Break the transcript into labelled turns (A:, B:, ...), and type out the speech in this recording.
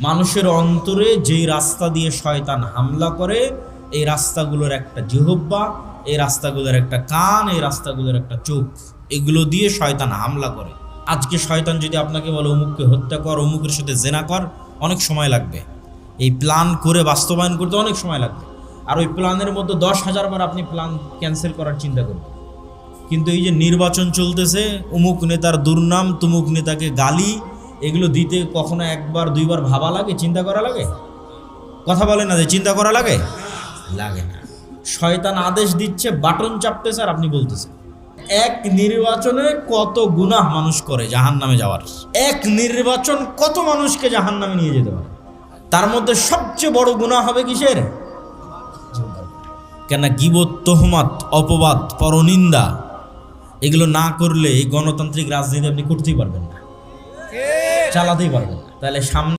A: মানুষের অন্তরে যেই রাস্তা দিয়ে শয়তান হামলা করে, এই রাস্তাগুলোর একটা জিহ্বা, এই রাস্তাগুলোর একটা কান, এই রাস্তাগুলোর একটা চোখ, এগুলো দিয়ে শয়তান হামলা করে। আজকে শয়তান যদি আপনাকে বলে অমুককে হত্যা কর, অমুকের সাথে জেনা কর, অনেক সময় লাগবে। এই প্ল্যান করে বাস্তবায়ন করতে অনেক সময় লাগবে। আর ওই প্ল্যানের মধ্যে 10,000 বার আপনি প্ল্যান ক্যান্সেল করার চিন্তা করবেন। কিন্তু এই যে নির্বাচন চলতেছে, অমুক নেতার দুর্নাম, তুমুক নেতাকে গালি, এগুলো দিতে কখনো একবার দুইবার ভাবা লাগে, চিন্তা করা লাগে? কথা বলে না যে চিন্তা করা লাগে? লাগে না। শয়তান আদেশ দিচ্ছে, বাটন চাপতেছে, আর আপনি বলতেছেন। এক নির্বাচনে কত গুনাহ মানুষ করে জাহান্নামে যাওয়ার। এক নির্বাচন কত মানুষকে জাহান্নামে নিয়ে যেতে পারে। তার মধ্যে সবচেয়ে বড় গুনাহ হবে কিসের? কেন? গীবত, তোহমত, অপবাদ, পরনিন্দা, এগুলো না করলে এই গণতান্ত্রিক রাজনীতি আপনি করতেই পারবেন না, চালাতেই পারবেন না। তাহলে সামনে